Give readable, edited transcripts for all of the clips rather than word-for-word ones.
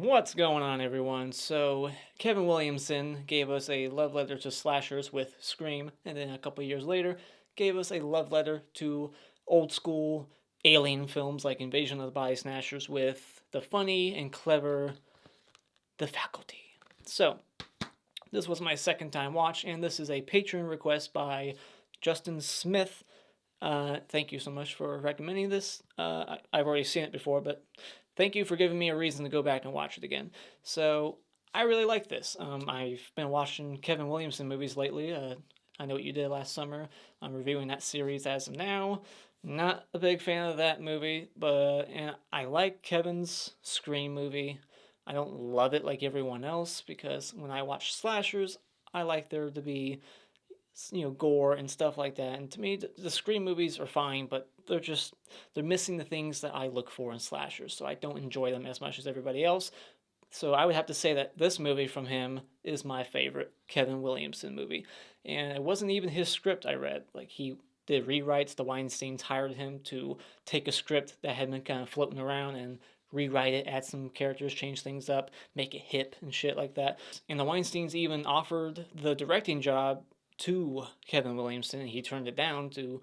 What's going on, everyone? So, Kevin Williamson gave us a love letter to slashers with Scream, and then a couple years later, gave us a love letter to old school alien films like Invasion of the Body Snatchers with the funny and clever The Faculty. So, this was my second time watch, and this is a Patron request by Justin Smith. Thank you so much for recommending this. I've already seen it before, but thank you for giving me a reason to go back and watch it again. So, I really like this. I've been watching Kevin Williamson movies lately. I Know What You Did Last Summer. I'm reviewing that series as of now. Not a big fan of that movie, but and I like Kevin's Scream movie. I don't love it like everyone else because when I watch slashers, I like there to be gore and stuff like that. And to me, the Scream movies are fine, but they're missing the things that I look for in slashers, so I don't enjoy them as much as everybody else. So I would have to say that this movie from him is my favorite Kevin Williamson movie. And it wasn't even his script I read. Like, he did rewrites. The Weinsteins hired him to take a script that had been kind of floating around and rewrite it, add some characters, change things up, make it hip and shit like that. And the Weinsteins even offered the directing job to Kevin Williamson, and he turned it down to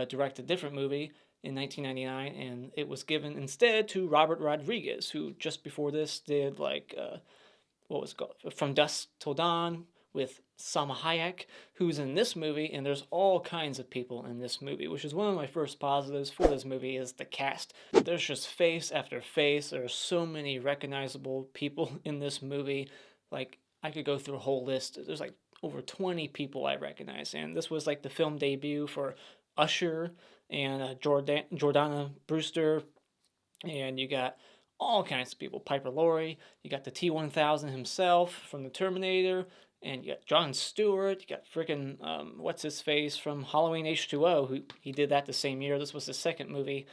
direct a different movie in 1999, and it was given instead to Robert Rodriguez, who just before this did what was it called, From Dusk Till Dawn with Salma Hayek, who's in this movie, and there's all kinds of people in this movie, which is one of my first positives for this movie is the cast. There's just face after face. There are so many recognizable people in this movie. Like, I could go through a whole list. There's like over 20 people I recognize, and this was like the film debut for Usher and Jordana Brewster, and you got all kinds of people. Piper Laurie, you got the T-1000 himself from the Terminator, and you got Jon Stewart, you got freaking, what's his face from Halloween H2O, who he did that the same year. This was his second movie.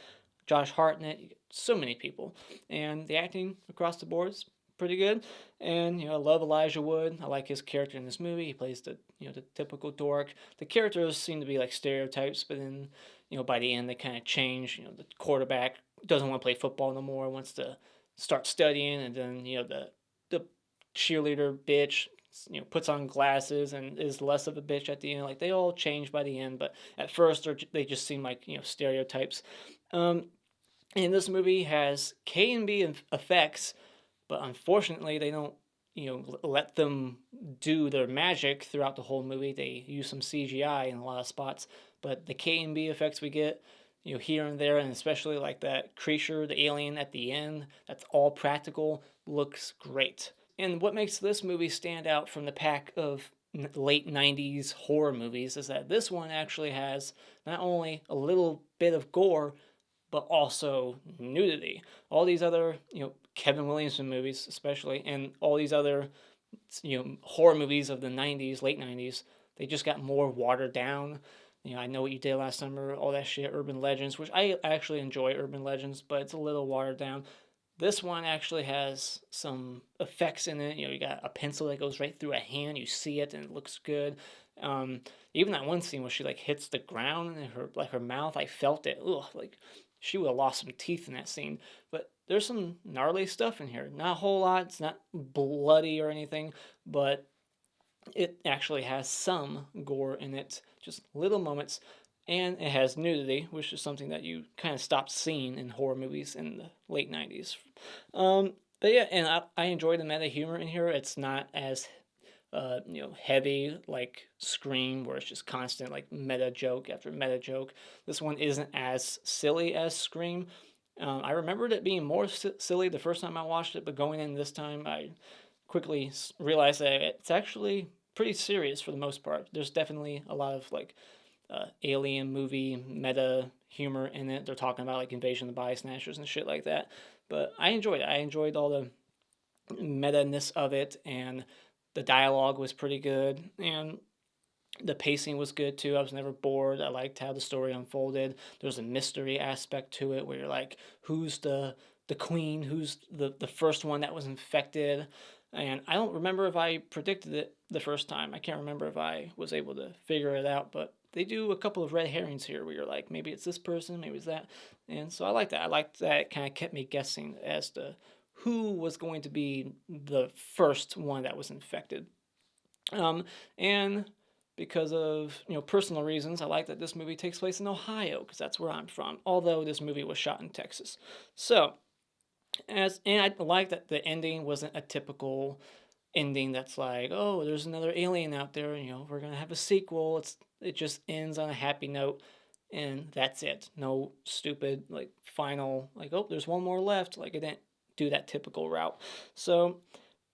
Josh Hartnett, so many people. And the acting across the board is pretty good. And I love Elijah Wood. I like his character in this movie. He plays the typical dork. The characters seem to be like stereotypes, but then by the end they kind of change. The quarterback doesn't want to play football no more, wants to start studying, and then the cheerleader bitch puts on glasses and is less of a bitch at the end. Like, they all change by the end, but at first they just seem like stereotypes. And this movie has K and B effects, but unfortunately they don't let them do their magic throughout the whole movie. They use some CGI in a lot of spots, but the K and B effects we get here and there, and especially like that creature, the alien at the end, that's all practical, looks great. And what makes this movie stand out from the pack of late 90s horror movies is that this one actually has not only a little bit of gore, but also nudity. All these other, Kevin Williamson movies especially, and all these other, horror movies of the 90s, late 90s, they just got more watered down. I Know What You Did Last Summer, all that shit, urban legends, which I actually enjoy urban legends, but it's a little watered down. This one actually has some effects in it. You got a pencil that goes right through a hand. You see it and it looks good. Even that one scene where she like hits the ground and her mouth, I felt it. Ugh, like she would have lost some teeth in that scene. But there's some gnarly stuff in here. Not a whole lot. It's not bloody or anything, but it actually has some gore in it. Just little moments. And it has nudity, which is something that you kind of stopped seeing in horror movies in the late 90s. But yeah, and I enjoy the meta humor in here. It's not as heavy like Scream, where it's just constant like meta joke after meta joke. This one isn't as silly as Scream. I remembered it being more silly the first time I watched it, but going in this time, I quickly realized that it's actually pretty serious for the most part. There's definitely a lot of like alien movie meta humor in it. They're talking about like Invasion of the Body Snatchers and shit like that. But I enjoyed it. I enjoyed all the meta-ness of it, and the dialogue was pretty good, and the pacing was good too. I was never bored. I liked how the story unfolded. There's a mystery aspect to it where you're like, who's the queen? Who's the first one that was infected? And I don't remember if I predicted it the first time. I can't remember if I was able to figure it out, but they do a couple of red herrings here where you're like, maybe it's this person, maybe it's that. And so I like that. I like that it kind of kept me guessing as to who was going to be the first one that was infected. And because of personal reasons, I like that this movie takes place in Ohio because that's where I'm from. Although this movie was shot in Texas, and I like that the ending wasn't a typical ending that's like, oh, there's another alien out there, we're gonna have a sequel. It just ends on a happy note, and that's it. No stupid like final like, oh, there's one more left. Like it didn't do that typical route. So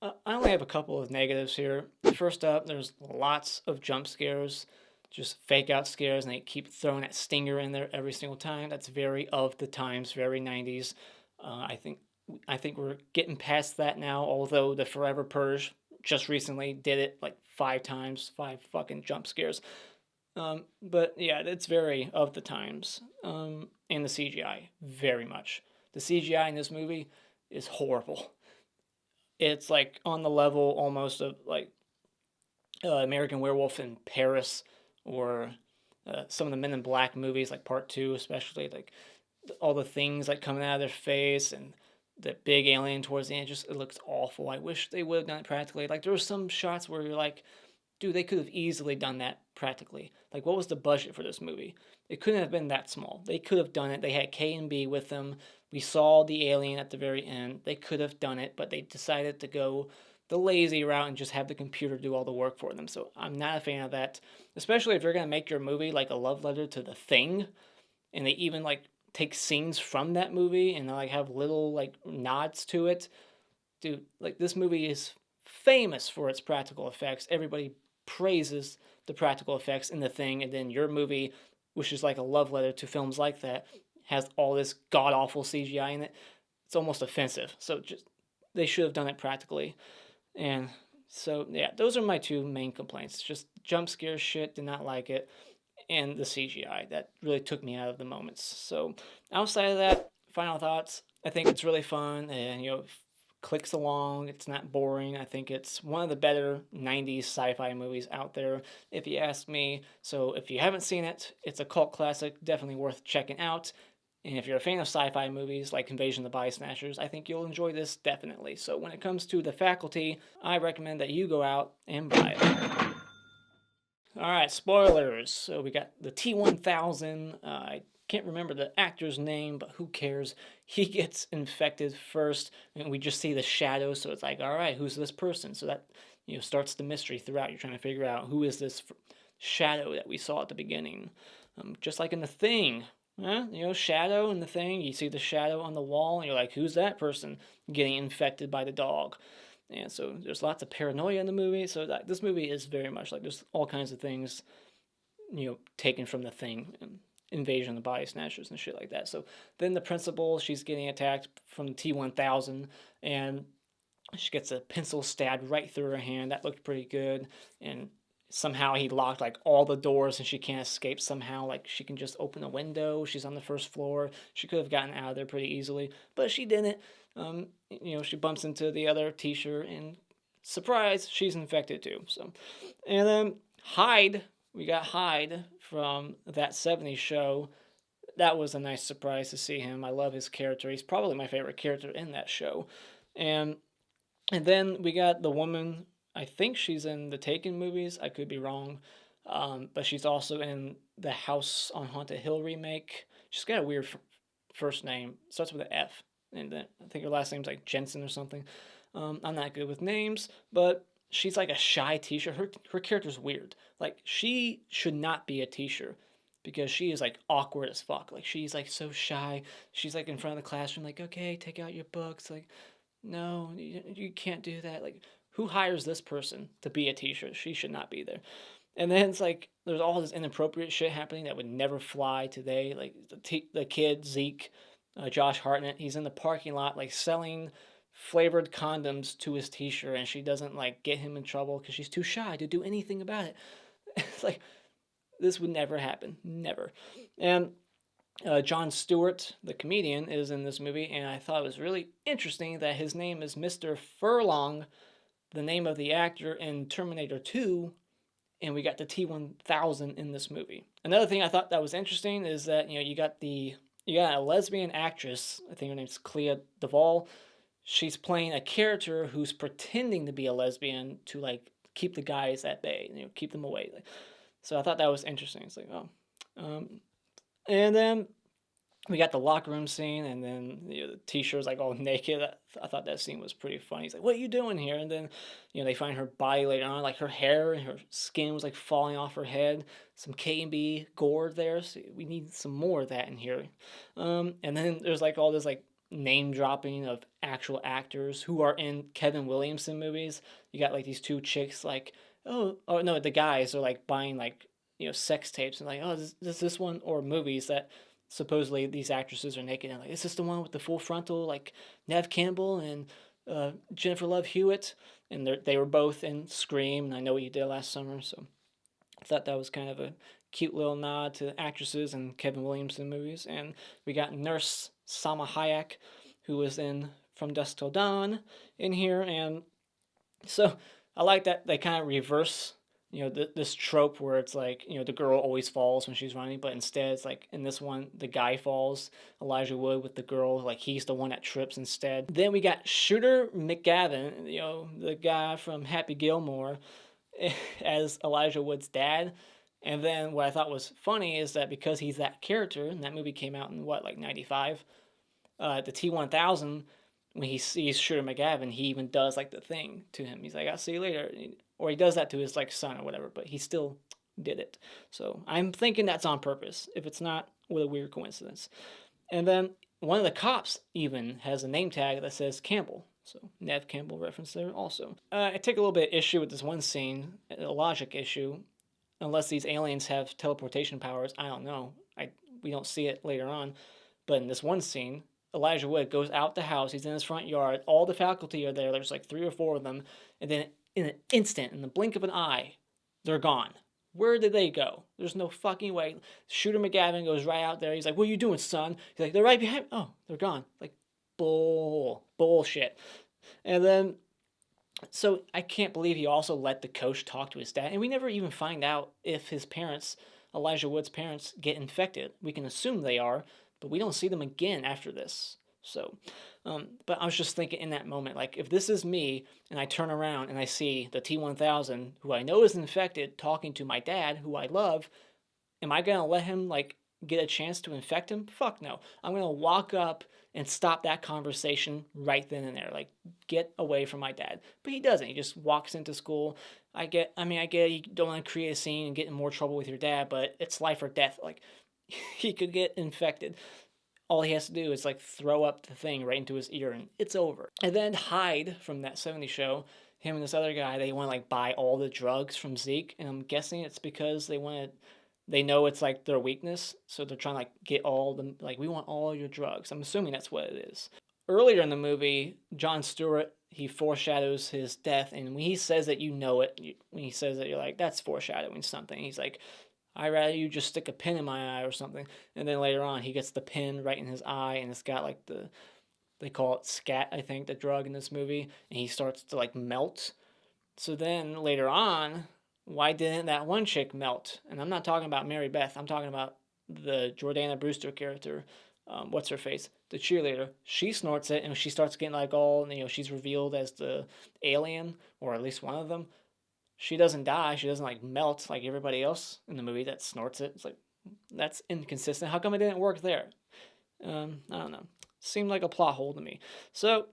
I only have a couple of negatives here. First up, there's lots of jump scares, just fake out scares, and they keep throwing that stinger in there every single time. That's very of the times, very 90s. I think we're getting past that now. Although the Forever Purge just recently did it like 5 times, 5 fucking jump scares. But yeah, it's very of the times. And the CGI, very much. The CGI in this movie is horrible. It's like on the level almost of like American Werewolf in Paris, or some of the Men in Black movies, like Part 2 especially, like all the things like coming out of their face and the big alien towards the end, just it looks awful. I wish they would have done it practically. Like there were some shots where you're like, dude, they could have easily done that practically. Like what was the budget for this movie? It couldn't have been that small. They could have done it. They had K and B with them. We saw the alien at the very end. They could have done it, but they decided to go the lazy route and just have the computer do all the work for them. So I'm not a fan of that, especially if you're going to make your movie like a love letter to The Thing, and they even like take scenes from that movie and like have little like nods to it. Dude, like this movie is famous for its practical effects. Everybody praises the practical effects in The Thing, and then your movie, which is like a love letter to films like that, has all this god awful CGI in it. It's almost offensive. So just they should have done it practically. And so yeah, those are my 2 main complaints. Just jump scare shit, did not like it, and the CGI that really took me out of the moments. So outside of that, final thoughts. I think it's really fun and clicks along. It's not boring. I think it's one of the better 90s sci-fi movies out there, if you ask me. So if you haven't seen it, it's a cult classic, definitely worth checking out. And if you're a fan of sci-fi movies like Invasion of the Body Snatchers, I think you'll enjoy this definitely. So when it comes to The Faculty, I recommend that you go out and buy it. Alright, spoilers. So we got the T-1000. I can't remember the actor's name, but who cares? He gets infected first, and we just see the shadow, so it's like, alright, who's this person? So that starts the mystery throughout. You're trying to figure out who is this shadow that we saw at the beginning. Just like in The Thing. Shadow in The Thing. You see the shadow on the wall, and you're like, who's that person getting infected by the dog? And so there's lots of paranoia in the movie. So this movie is very much like there's all kinds of things, taken from The Thing, and Invasion of the Body Snatchers and shit like that. So then the principal, she's getting attacked from the T-1000, and she gets a pencil stabbed right through her hand. That looked pretty good. And somehow he locked like all the doors and she can't escape somehow. Like she can just open a window. She's on the first floor. She could have gotten out of there pretty easily, but she didn't. She bumps into the other teacher and surprise, she's infected too. So, and then Hyde, we got Hyde from That 70s Show. That was a nice surprise to see him. I love his character. He's probably my favorite character in that show. And then we got the woman, I think she's in the Taken movies. I could be wrong. But she's also in the House on Haunted Hill remake. She's got a weird first name. Starts with an F. And then I think her last name's like Janssen or something. I'm not good with names, but she's like a shy teacher. Her character's weird. Like she should not be a teacher because she is like awkward as fuck. Like she's like so shy. She's like in front of the classroom, like, okay, take out your books. Like, no, you can't do that. Like, who hires this person to be a teacher? She should not be there. And then it's like there's all this inappropriate shit happening that would never fly today. Like the kid Zeke, Josh Hartnett, he's in the parking lot like selling flavored condoms to his teacher, and she doesn't like get him in trouble because she's too shy to do anything about it. It's like this would never happen, never. And Jon Stewart, the comedian, is in this movie, and I thought it was really interesting that his name is Mr. Furlong, the name of the actor in Terminator 2, and we got the T-1000 in this movie. Another thing I thought that was interesting is that you got a lesbian actress. I think her name's Clea DuVall. she's playing a character who's pretending to be a lesbian to like keep the guys at bay, keep them away. So I thought that was interesting. It's like, oh, and then we got the locker room scene, and then the teacher's like all naked. I thought that scene was pretty funny. He's like, "What are you doing here?" And then, they find her body later on, like her hair and her skin was like falling off her head. Some K&B gore there. So we need some more of that in here. And then there's like all this like name dropping of actual actors who are in Kevin Williamson movies. You got like these two chicks, like, oh no, the guys are like buying like sex tapes and like, oh, this one, or movies that supposedly these actresses are naked and like, is this the one with the full frontal, like Neve Campbell and Jennifer Love Hewitt? And they were both in Scream, and I Know What You Did Last Summer, so I thought that was kind of a cute little nod to actresses in Kevin Williamson movies. And we got Nurse Salma Hayek, who was in From Dusk Till Dawn, in here. And so I like that they kind of reverse this trope where it's like, the girl always falls when she's running, but instead it's like in this one, the guy falls, Elijah Wood, with the girl, like he's the one that trips instead. Then we got Shooter McGavin, the guy from Happy Gilmore, as Elijah Wood's dad. And then what I thought was funny is that because he's that character, and that movie came out in what, like 95, the T-1000, when he sees Shooter McGavin, he even does like the thing to him. He's like, "I'll see you later." Or he does that to his like son or whatever, but he still did it. So I'm thinking that's on purpose. If it's not, what a weird coincidence. And then one of the cops even has a name tag that says Campbell. So Neve Campbell reference there also. I take a little bit of issue with this one scene, a logic issue. Unless these aliens have teleportation powers, I don't know. We don't see it later on. But in this one scene, Elijah Wood goes out the house. He's in his front yard. All the faculty are there. There's like 3 or 4 of them. And then in an instant, in the blink of an eye, they're gone. Where did they go? There's no fucking way. Shooter McGavin goes right out there. He's like, "What are you doing, son?" He's like, "They're right behind." Oh, they're gone. Like, bullshit. And then, so I can't believe he also let the coach talk to his dad. And we never even find out if his parents, Elijah Wood's parents, get infected. We can assume they are, but we don't see them again after this. So, but I was just thinking in that moment, like, if this is me and I turn around and I see the T-1000, who I know is infected, talking to my dad, who I love, am I going to let him, like, get a chance to infect him? Fuck no. I'm going to walk up and stop that conversation right then and there. Like, get away from my dad. But he doesn't. He just walks into school. I get you don't want to create a scene and get in more trouble with your dad, but it's life or death. Like, he could get infected. All he has to do is like throw up the thing right into his ear and it's over. And then Hyde from that 70s show, him and this other guy, they want to like buy all the drugs from Zeke, and I'm guessing it's because they know it's like their weakness, so they're trying to like get all the, like, we want all your drugs. I'm assuming that's what it is. Earlier in the movie, Jon Stewart, he foreshadows his death, and when he says that, when he says that, you're like, that's foreshadowing something. He's like, "I'd rather you just stick a pin in my eye," or something. And then later on, he gets the pin right in his eye, and it's got like they call it scat, I think, the drug in this movie, and he starts to like melt. So then later on, why didn't that one chick melt? And I'm not talking about Marybeth. I'm talking about the Jordana Brewster character. What's her face? The cheerleader. She snorts it, and she starts getting like all, she's revealed as the alien, or at least one of them. She doesn't die. She doesn't like melt like everybody else in the movie that snorts it. It's like, that's inconsistent. How come it didn't work there? I don't know. Seemed like a plot hole to me. So,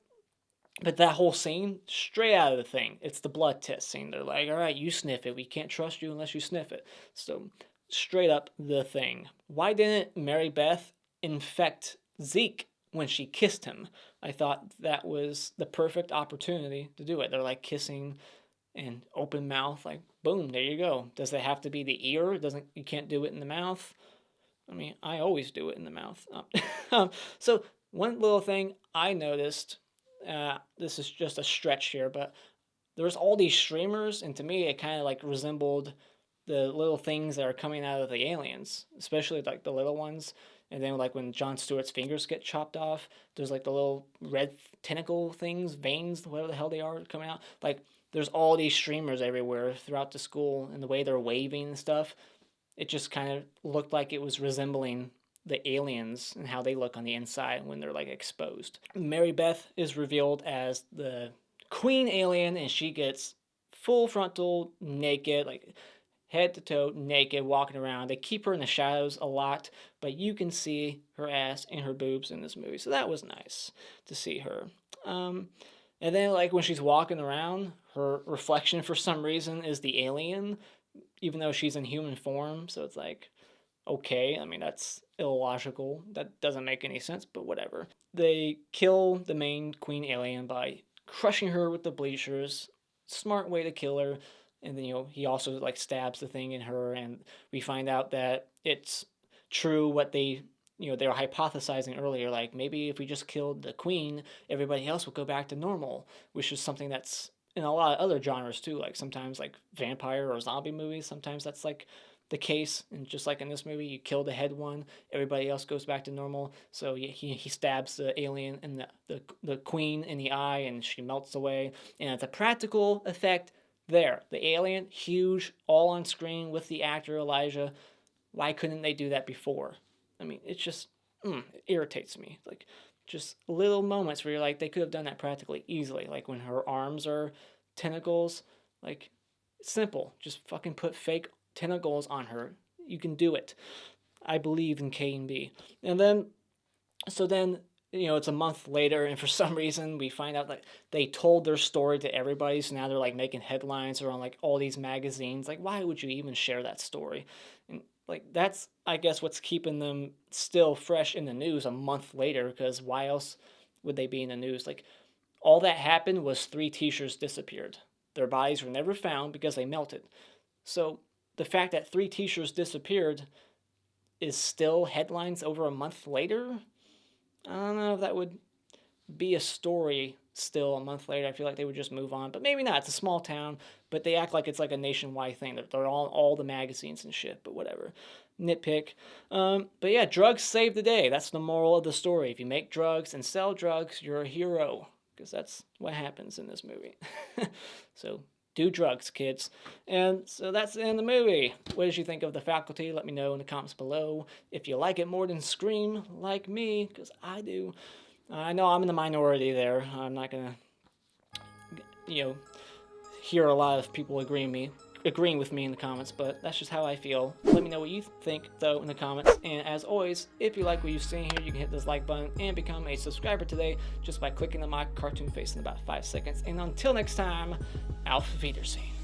but that whole scene, straight out of the thing. It's the blood test scene. They're like, "All right, you sniff it. We can't trust you unless you sniff it." So, straight up the thing. Why didn't Marybeth infect Zeke when she kissed him? I thought that was the perfect opportunity to do it. They're like kissing and open mouth, like, boom, there you go. Does it have to be the ear? You can't do it in the mouth? I mean, I always do it in the mouth. So one little thing I noticed, this is just a stretch here, but there's all these streamers, and to me it kind of like resembled the little things that are coming out of the aliens, especially like the little ones. And then like when Jon Stewart's fingers get chopped off, there's like the little red tentacle things, veins, whatever the hell they are, coming out. Like, there's all these streamers everywhere throughout the school, and the way they're waving and stuff, it just kind of looked like it was resembling the aliens and how they look on the inside when they're like exposed. Marybeth is revealed as the queen alien, and she gets full frontal naked, like head to toe naked, walking around. They keep her in the shadows a lot, but you can see her ass and her boobs in this movie, so that was nice to see her. And then, like, when she's walking around, her reflection for some reason is the alien, even though she's in human form. So it's like, okay, I mean, that's illogical. That doesn't make any sense, but whatever. They kill the main queen alien by crushing her with the bleachers. Smart way to kill her. And then, he also, like, stabs the thing in her, and we find out that it's true what they were hypothesizing earlier, like maybe if we just killed the queen, everybody else would go back to normal, which is something that's in a lot of other genres too. Like sometimes like vampire or zombie movies, sometimes that's like the case. And just like in this movie, you kill the head one, everybody else goes back to normal. So he stabs the alien and the queen in the eye, and she melts away. And it's a practical effect there. The alien, huge, all on screen with the actor Elijah. Why couldn't they do that before? I mean, it's just, it irritates me. Like, just little moments where you're like, they could have done that practically easily. Like, when her arms are tentacles, like, simple. Just fucking put fake tentacles on her. You can do it. I believe in K and B. And then, it's a month later, and for some reason, we find out that they told their story to everybody, so now they're, like, making headlines or on, like, all these magazines. Like, why would you even share that story? And like, that's, I guess, what's keeping them still fresh in the news a month later, because why else would they be in the news? Like, all that happened was 3 teachers disappeared. Their bodies were never found because they melted. So the fact that 3 teachers disappeared is still headlines over a month later? I don't know if that would be a story still a month later. I feel like they would just move on, but maybe not. It's a small town, but they act like it's like a nationwide thing. They're all the magazines and shit, but whatever. Nitpick. But yeah, drugs save the day. That's the moral of the story. If you make drugs and sell drugs, you're a hero, because that's what happens in this movie. So do drugs, kids. And so that's the end of the movie. What did you think of The Faculty? Let me know in the comments below. If you like it more than Scream, like me, because I do. I know I'm in the minority there. I'm not going to, hear a lot of people agreeing with me in the comments, but that's just how I feel. Let me know what you think, though, in the comments. And as always, if you like what you've seen here, you can hit this like button and become a subscriber today just by clicking on my cartoon face in about 5 seconds. And until next time, Auf Wiedersehen.